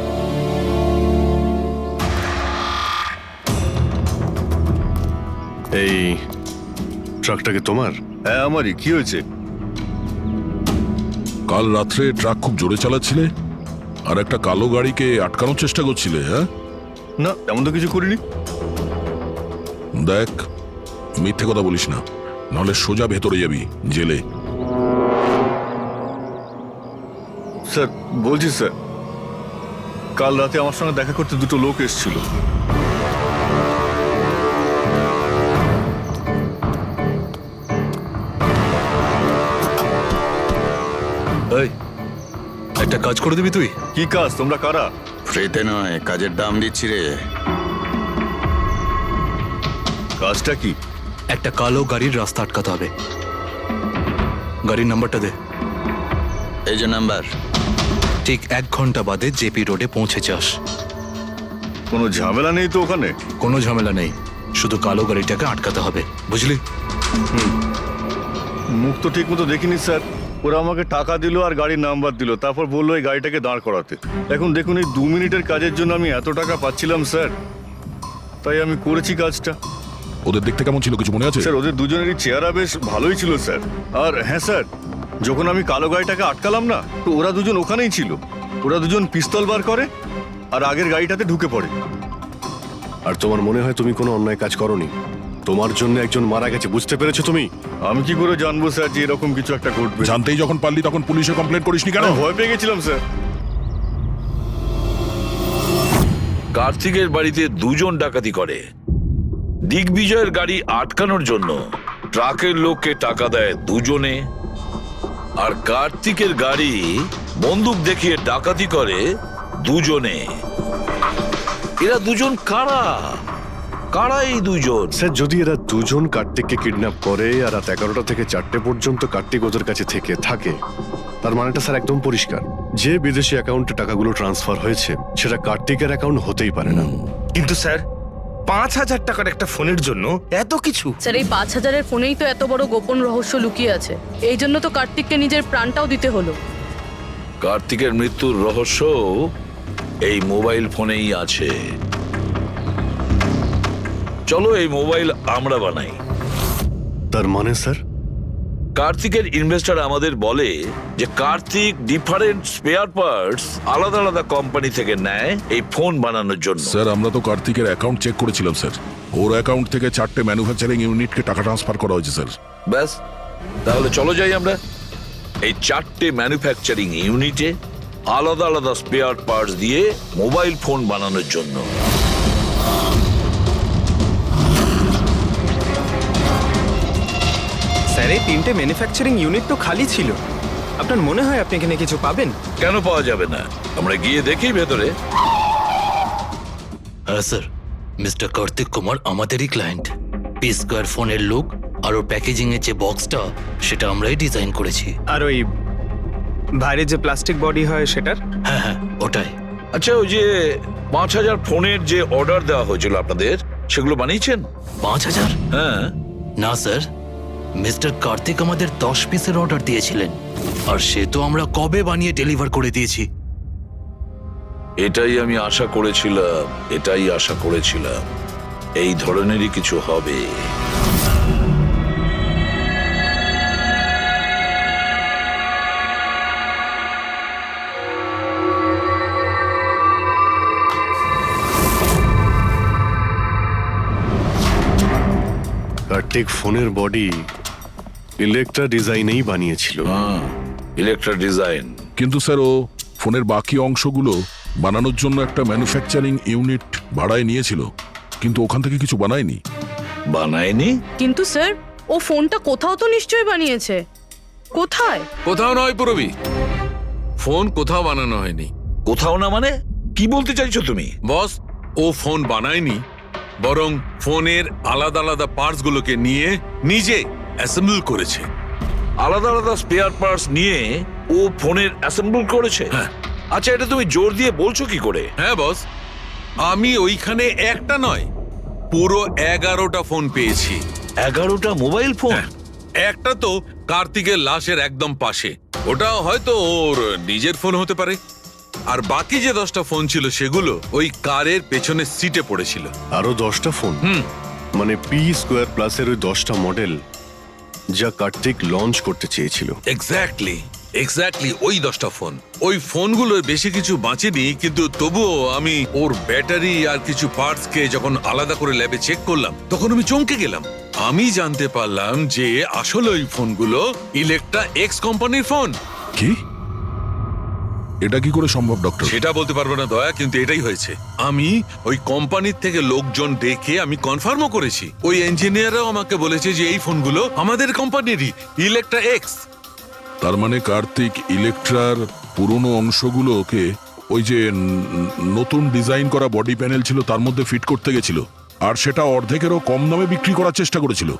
এই ট্রাকটাকে তোমার? হ্যাঁ আমারই। কি হয়েছে? কাল রাত্রে ট্রাক খুব জোরে চালাচ্ছিলে আর একটা কালো গাড়িকে আটকানোর চেষ্টা করছিলে। হ্যাঁ না, তেমন তো কিছু করিনি। দেখ, মিথ্যে কথা বলিস না, নাহলে সোজা ভেতরে যাবি জেলে। স্যার বলছি স্যার, কাল রাতে আমার সঙ্গে দেখা করতে দুটো লোক এসেছিল। এই একটা কাজ করে দিবি তুই? কি কাজ? তোমরা কারা? ফ্রিতে নয়, কাজের দাম দিচ্ছি রে। কাজটা কি? একটা কালো গাড়ির রাস্তা আটকাতে হবে। গাড়ির নাম্বারটা দে। এই যে নাম্বার। ঠিক 1 ঘন্টা বাদে জেপি রোডে পৌঁছে যাস। কোনো ঝামেলা নেই তো ওখানে? কোনো ঝামেলা নেই, শুধু কালো গাড়িটাকে আটকাতে হবে, বুঝলি? মুখ তো ঠিক মতো দেখিনি স্যার। ওরা আমাকে টাকা দিল আর গাড়ির নাম্বার দিল, তারপর বললো এই গাড়িটাকে দাঁড় করাতে। এখন দেখুন, এই 2 মিনিটের কাজের জন্য আমি এত টাকা পাচ্ছিলাম স্যার, তাই আমি করেছি কাজটা। ওদের দেখতে কেমন ছিল কিছু মনে আছে? স্যার ওদের দুজনেরই চেহারা বেশ ভালোই ছিল স্যার। আর হ্যাঁ স্যার, যখন আমি কালো গাড়িটাকে আটকালাম না, তো ওরা দুজন ওখানেই ছিল। ওরা দুজন পিস্তল বার করে আর আগের গাড়িটাতে ঢুকে পড়ে। আর তোমার মনে হয় তুমি কোনো অন্যায় কাজ করনি? তোমার জন্য একজন মারা গেছে, বুঝতে পেরেছো তুমি? আমি কি করে জানবো স্যার যে এরকম কিছু একটা ঘটবে? জানতেই যখন পারলি তখন পুলিশে কমপ্লেন করিসনি কেন? ভয় পেয়ে গেছিলাম স্যার। কার্তিকের বাড়িতে 2 জন ডাকাতি করে। দিগ্বিজয়ের গাড়ি আটকানোর জন্য ট্রাকের লোককে টাকা দেয় 2 জনে, আর কার্তিকের গাড়ি বন্দুক দেখিয়ে ডাকাতি করে 2 জনে। এরা 2 জন কারা? কারা এই 2 জন? স্যার যদি এরা দুজন কার্তিককে কিডন্যাপ করে আর রাত 11টা থেকে 4টে পর্যন্ত কার্তিক ওদের কাছে থাকে, তার মানেটা স্যার একদম পরিষ্কার, যে বিদেশি অ্যাকাউন্টে টাকাগুলো ট্রান্সফার হয়েছে সেটা কার্তিকের অ্যাকাউন্ট হতেই পারে না। কিন্তু স্যার 5,000 টাকার একটা ফোনের জন্য এত কিছু? স্যার এই 5,000-এর ফোনেই তো এত বড় গোপন রহস্য লুকিয়ে আছে। এই জন্য তো কার্তিককে নিজের প্রাণটাও দিতে হলো। কার্তিকের মৃত্যুর রহস্য এই মোবাইল ফোনেই আছে। চলো এই মোবাইল আমরা বানাই। তার মানে স্যার? কার্তিকের ইনভেস্টর আমাদের বলে যে কার্তিক ডিফারেন্ট স্পেয়ার পার্টস আলাদা আলাদা কোম্পানি থেকে নেয় এই ফোন বানানোর জন্য। স্যার আমরা তো কার্তিকের অ্যাকাউন্ট চেক করেছিলাম স্যার, ওর অ্যাকাউন্ট থেকে 4টে ম্যানুফ্যাকচারিং ইউনিটকে টাকা ট্রান্সফার করা হয়েছে স্যার। ব্যাস, তাহলে চলো যাই আমরা এই 4টে ম্যানুফ্যাকচারিং ইউনিটে আলাদা আলাদা স্পেয়ার পার্টস দিয়ে মোবাইল ফোন বানানোর জন্য। স্যার এই 3টে ম্যানুফ্যাকচারিং ইউনিট তো খালি ছিল, আপনার মনে হয় আপনি এখানে কিছু পাবেন? কেন পাওয়া যাবে না? আমরা গিয়ে দেখি ভেতরে। হ্যাঁ স্যার, মিস্টার কার্তিক কুমার আমাদেরই ক্লায়েন্ট। পি স্কোয়ার ফোনের লুক আর ওর প্যাকেজিং এর যে বক্সটা সেটা আমরাই ডিজাইন করেছি। আর ওই বাইরে যে প্লাস্টিক বডি হয় সেটার? হ্যাঁ হ্যাঁ ওটাই। আচ্ছা, ওই যে 5,000 ফোনের যে অর্ডার দেওয়া হয়েছিল আপনাদের, সেগুলো বানিয়েছেন? 5,000? হ্যাঁ। না স্যার, মিস্টার কার্তিক আমাদের 10 পিসের অর্ডার দিয়েছিলেন, আর সে তো আমরা কবে বানিয়ে ডেলিভার করে দিয়েছি। এটাই আমি আশা করেছিলাম, এই ধরনেরই কিছু হবে। কার্তিক ফোনের বডি ইলেকট্রা ডিজাইনেই বানিয়েছিল। Electra design. কিন্তু স্যার ও ফোনের বাকি অংশগুলো বানানোর জন্য একটা ম্যানুফ্যাকচারিং ইউনিট ভাড়ায় নিয়েছিল, কিন্তু ওখান থেকে কিছু বানায়নি। বানায়নি? কিন্তু স্যার ও ফোনটা কোথাও তো নিশ্চয়ই বানিয়েছে। কোথায়? কোথাও নয় পুরবি, ফোন কোথাও বানানো হয়নি। কোথাও না মানে কি বলতে চাইছো তুমি? বস, ও ফোন বানায়নি, বরং ফোনের আলাদা আলাদা পার্টস গুলোকে নিয়ে নিজে অ্যাসেম্বল করেছে। আলাদা আলাদা স্পেয়ার পার্টস নিয়ে ও ফোনের অ্যাসেম্বল করেছে? হ্যাঁ। আচ্ছা, এটা তুমি জোর দিয়ে বলছো কি করে? হ্যাঁ বস, আমি ওইখানে একটা নয় পুরো 11টা ফোন পেয়েছি। 11টা মোবাইল ফোন? একটা তো কার্তিকের লাশের একদম পাশে, ওটা হয়তো ওর নিজের ফোন হতে পারে। আর বাকি যে 10টা ফোন ছিল সেগুলো ওই কারের পেছনের সিটে পড়েছিল। আরো 10টা ফোন? মানে পি স্কোয়ার প্লাসের ওই 10টা মডেল যা কার্তিক লঞ্চ করতে চেয়েছিল। এক্স্যাক্টলি ওই 10টা ফোন। ওই ফোনগুলোর বেশি কিছু বাঁচেনি, কিন্তু তবুও আমি ওর ব্যাটারি আর কিছু পার্টস কে যখন আলাদা করে ল্যাবে চেক করলাম তখন আমি চমকে গেলাম। আমি জানতে পারলাম যে আসলে ওই ফোনগুলো ইলেকট্রা এক্স কোম্পানির ফোন। কি? এটা কি করে সম্ভব ডক্টর? সেটা বলতে পারবো না দয়া, কিন্তু এটাই হয়েছে। আমি ওই কোম্পানির থেকে লোকজন ডেকে আমি কনফার্মও করেছি। ওই ইঞ্জিনিয়াররাও আমাকে বলেছে যে এই ফোনগুলো আমাদের কোম্পানিরই, ইলেকট্রা এক্স। তার মানে কার্তিক ইলেকট্রার পুরনো অংশগুলোকে ওই যে নতুন ডিজাইন করা বডি প্যানেল ছিল তার মধ্যে ফিট করতে গেছিল, আর সেটা অর্ধেকেরও কম দামে বিক্রি করার চেষ্টা করেছিল।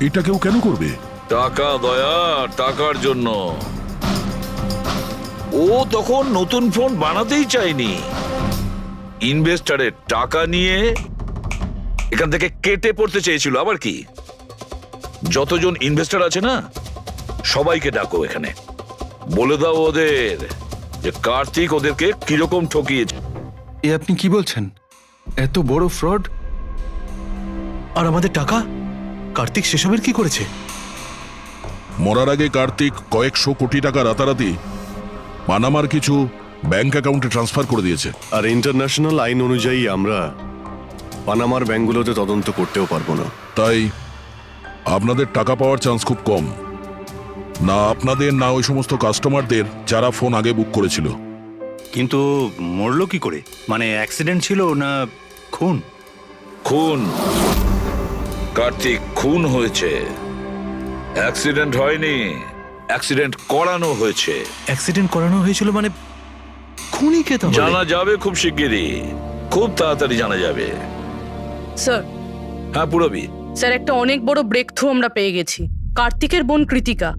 এটা কেউ কেন করবে? টাকা দয়া, টাকার জন্য। ও তখন নতুন ফোন বানাতেই চায়নি, ইনভেস্টারের টাকা নিয়ে এখান থেকে কেটে পড়তে চেয়েছিল। আবার কি, যতজন ইনভেস্টর আছে না সবাইকে ডাকো এখানে, বলে দাও ওদের যে কার্তিক ওদেরকে কিরকম ঠকিয়েছে। এ আপনি কি বলছেন? এত বড় ফ্রড! আর আমাদের টাকা কার্তিক সেসবের কি করেছে? মরার আগে কার্তিক কয়েকশো কোটি টাকা রাতারাতি পানামার কিছু ব্যাংক অ্যাকাউন্টে ট্রান্সফার করে দিয়েছে। আর ইন্টারন্যাশনাল আইন অনুযায়ী আমরা পানামার ব্যাংকগুলোতে তদন্ত করতেও পারবো না। তাই আপনাদের টাকা পাওয়ার চান্স খুব কম, না আপনাদের না ওই সমস্ত কাস্টমারদের যারা ফোন আগে বুক করেছিল। কিন্তু মরলো কি করে? মানে অ্যাক্সিডেন্ট ছিল না খুন? খুন। কার্তিক খুন হয়েছে, অ্যাক্সিডেন্ট হয়নি, অ্যাক্সিডেন্ট করানো হয়েছে। অ্যাক্সিডেন্ট করানো হয়েছিল মানে খুনি কে তাহলে? জানা যাবে খুব শিগগিরই, খুব তাড়াতাড়ি জানা যাবে। স্যার। হ্যাঁ পুরবি। স্যার, একটা অনেক বড় ব্রেক থ্রু আমরা পেয়ে গেছি। কার্তিকের বোন কৃতিকা,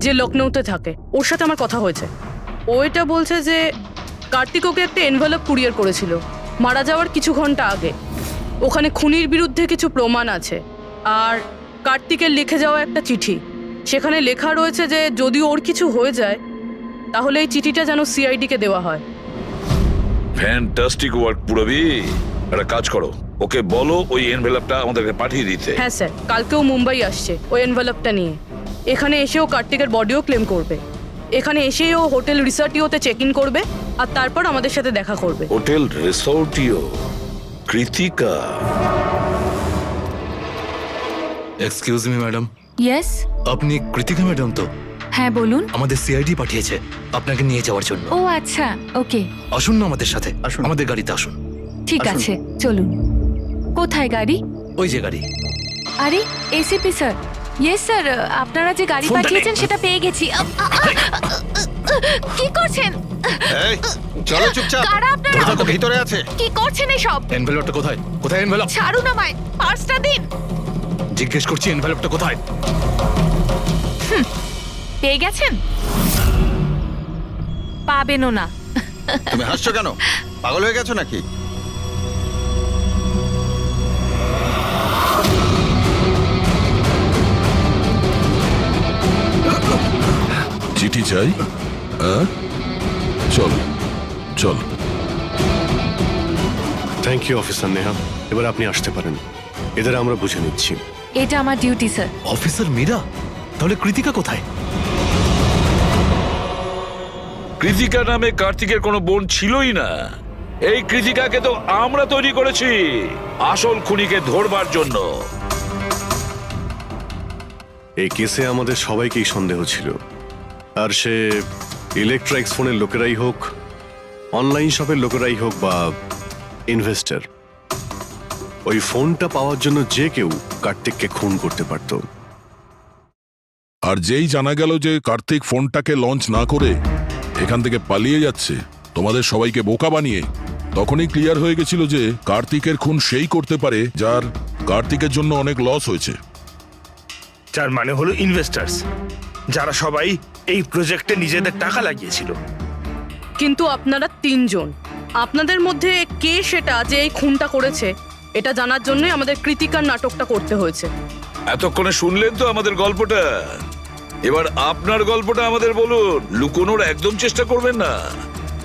যে লখনৌতে থাকে, ওর সাথে আমার কথা হয়েছে। ও এটা বলছে যে কার্তিক ওকে একটা এনভেলপ কুরিয়ার করেছিল মারা যাওয়ার কিছু ঘন্টা আগে। ওখানে খুনির বিরুদ্ধে কিছু প্রমাণ আছে, আর কার্তিকের লিখে যাওয়া একটা চিঠি, সেখানে লেখা রয়েছে যে যদি ওর কিছু হয়ে যায় তাহলে এই চিঠিটা যেন সিআইডিকে দেওয়া হয়। ফ্যান্টাস্টিক ওয়ার্ক পুরবি। একটা কাজ করো, ওকে বলো ওই এনভেলপটা আমাদেরকে পাঠিয়ে দিতে। হ্যাঁ স্যার, কালকেও মুম্বাই আসছে ওই এনভেলপটা নিয়ে। এখানে এসেও কার্তিকের বডিও ক্লেম করবে। এখানে এসেই ও হোটেল রিসর্টিওতে চেক ইন করবে, আর তারপর আমাদের সাথে দেখা করবে। Hotel Resortio? Kritika? Excuse me madam. Yes, আপনি কৃতিকা ম্যাডাম তো? হ্যাঁ বলুন। আমাদের সিআইডি পাঠিয়েছে আপনাকে নিয়ে যাওয়ার জন্য। ও আচ্ছা, ওকে। আসুন না আমাদের সাথে, আমাদের গাড়িতে আসুন। ঠিক আছে, চলুন। কোথায় গাড়ি? ওই যে গাড়ি। আরে এসিপি স্যার। ইয়েস স্যার, আপনারা যে গাড়ি পাঠিয়েছেন সেটা পেয়ে গেছি। কি করছেন? এই চলো চুপচাপ। কারা আপনারা? ওরা তো ভিতরে আছে। কি করছেন এসব? এনভেলপটা কোথায়? কোথায় এনভেলপ? ছাড়ুন আমায়, পার্সটা দিন। জিজ্ঞেস করছি এনভেলপটা কোথায়? পেয়ে গেছেন? পাবেনও না। তুমি হাসছো কেন? পাগল হয়ে গেছো নাকি? চিঠি চাই? চল চল। থ্যাংক ইউ অফিসার নেহা, এবার আপনি আসতে পারেন। এদের আমরা বুঝে নিচ্ছি। এটা আমার ডিউটি স্যার। অফিসার মীরা? তাহলে কৃতিকা কোথায়? কৃতিকা নামে কার্তিকের কোনো বোন ছিলই না। এই কৃতিকাকে তো আমরা তৈরি করেছি আসল খুনিকে ধরবার জন্য। এই কেসে আমাদের সবাইকেই সন্দেহ ছিল, আর সে ইলেকট্রিক্স ফোনের লোকেরাই হোক, অনলাইন শপের লোকেরাই হোক, বা ইনভেস্টর, ওই ফোনটা পাওয়ার জন্য যে কেউ কার্তিককে খুন করতে পারত। আর যেই জানা গেল যে কার্তিক ফোনটাকে লঞ্চ না করে এখান থেকে পালিয়ে যাচ্ছে তোমাদের সবাইকে বোকা বানিয়ে, তখনই ক্লিয়ার হয়ে গেছিল যে কার্তিকের খুন সেই করতে পারে যার কার্তিকের জন্য অনেক লস হয়েছে। যার মানে হলো ইনভেস্টার্স, যারা সবাই এই প্রজেক্টে নিজেদের টাকা লাগিয়েছিল। কিন্তু আপনারা তিনজন, আপনাদের মধ্যে কে সেটা যে এই খুনটা করেছে এটা জানার জন্যই আমাদের কৃতিকার নাটকটা করতে হয়েছে। এতক্ষণে শুনলেন তো আমাদের গল্পটা, এবার আপনার গল্পটা আমাদের বলুন। লুকোনোর একদম চেষ্টা করবেন না,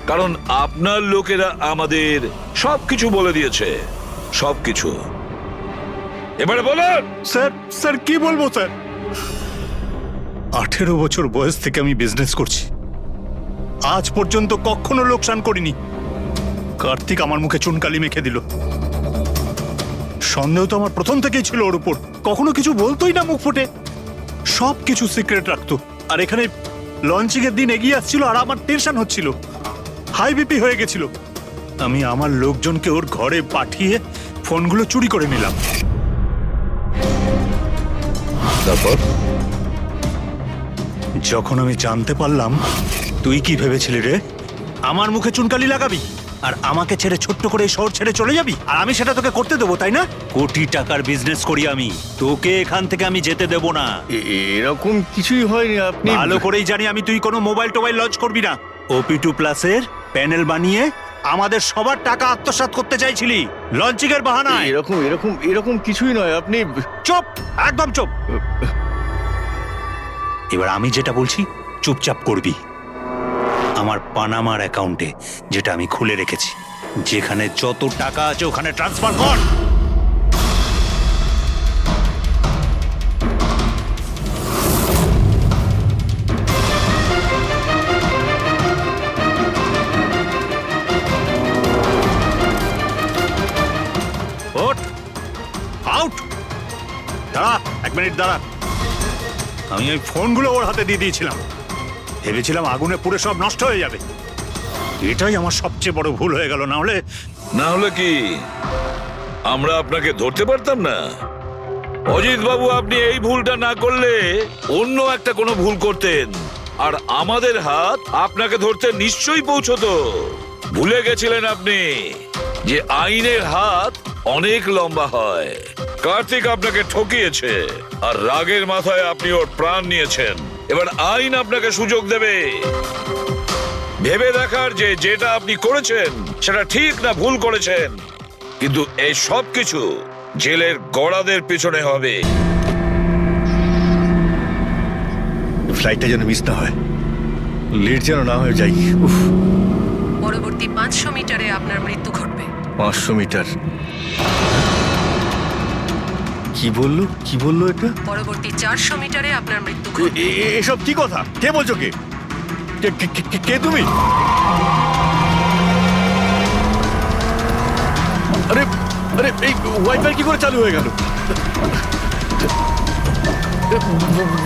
কারণ আপনার লোকেরা আমাদের সবকিছু বলে দিয়েছে, সবকিছু। এবারে বলুন। স্যার কি বলবো স্যার? 18 বছর বয়স থেকে আমি বিজনেস করছি, আজ পর্যন্ত কখনো লোকসান করিনি। কার্তিক আমার মুখে চুনকালি মেখে দিল। সন্দেহ তো আমার প্রথম থেকেই ছিল ওর উপর। কখনো কিছু বলতোই না মুখ ফুটে, সব কিছু সিক্রেট রাখতো। আর এখানে লঞ্চিং এর দিন এগিয়ে আসছিল আর আমার টেনশন হচ্ছিল, হাই বিপি হয়ে গেছিল। আমি আমার লোকজনকে ওর ঘরে পাঠিয়ে ফোনগুলো চুরি করে নিলাম। তারপর যখন আমি জানতে পারলাম, তুই কি ভেবেছিলি রে? আমার মুখে চুনকালি লাগাবি আর আমাকে ছেড়ে ছোট্ট করে এই শহর ছেড়ে চলে যাবি, আর আমি সেটা তোকে করতে দেবো, তাই না? কোটি টাকার বিজনেস করি আমি, তোকে এখান থেকে আমি যেতে দেবো না। এরকম কিছুই হয়নি। আপনি ভালো করেই জানি আমি তুই কোনো মোবাইল টোবাইল লঞ্চ করবি না। OP2 প্লাসের প্যানেল বানিয়ে আমাদের সবার টাকা আত্মসাৎ করতে চাইছিলি লঞ্চিং এর বাহানায়। এরকম এরকম এরকম কিছুই নয়। আপনি চুপ, একদম চুপ। এবার আমি যেটা বলছি চুপচাপ করবি। আমার পানামার অ্যাকাউন্টে, যেটা আমি খুলে রেখেছি, যেখানে যত টাকা আছে ওখানে ট্রান্সফার কর। ওঠ, আউট। দাঁড়া, 1 মিনিট দাঁড়া। আমি ওই ফোনগুলো ওর হাতে দিয়ে দিয়েছিলাম, ভেবেছিলাম আগুনে পুড়ে সব নষ্ট হয়ে যাবে। এটাই আমার সবচেয়ে বড় ভুল হয়ে গেল। না হলে কি আমরা আপনাকে ধরতে পারতাম না? অজিত বাবু, আপনি এই ভুলটা না করলে অন্য একটা কোনো ভুল করতেন, আর আমাদের হাত আপনাকে ধরতে নিশ্চয়ই পৌঁছতো। ভুলে গেছিলেন আপনি যে আইনের হাত অনেক লম্বা হয়। কার্তিক আপনাকে ঠকিয়েছে, আর রাগের মাথায় আপনি ওর প্রাণ নিয়েছেন। এবার আইন আপনাকে সুযোগ দেবে ভেবে দেখার যে যেটা আপনি করেছেন সেটা ঠিক না ভুল করেছেন। কিন্তু এই সব কিছু জেলের গড়াদের পিছনে হবে। ফ্লাইটটা যেন মিস না হয়, লেট যেন না হয়ে যাই। পরবর্তী 500 মিটারে আপনার মৃত্যু ঘটবে। 500 মিটার? কি বললো এটা? পরবর্তী 400 মিটারে আপনার মৃত্যু ঘটবে। এসব কি কথা? কে বলছো? কে তুমি? আরে আরে, এই ওয়াইফাই কি করে চালু হয়ে গেল?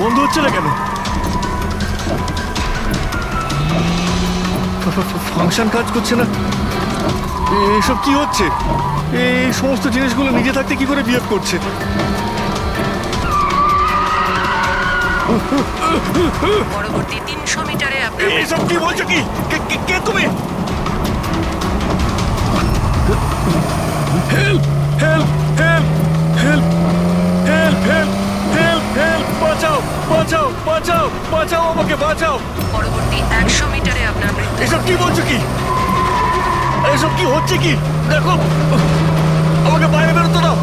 বন্ধ হচ্ছে না কেন? ফাংশন কাজ করছে না। এসব কি হচ্ছে? এই সমস্ত জিনিসগুলো নিজে থাকতে কি করে বিহেভ করছে? পরবর্তী 300 মিটারে আপনার এসব কি বলছো? কি কে তুমি? Help help help help help help help help! বাঁচাও বাঁচাও বাঁচাও বাঁচাও, আমাকে বাঁচাও! পরবর্তী 100 মিটারে আপনার মৃত্যু। এসব কি বলছো? কি এসব কি হচ্ছে? কি দেখো, আমাকে বাইরে বেরোতে দাও।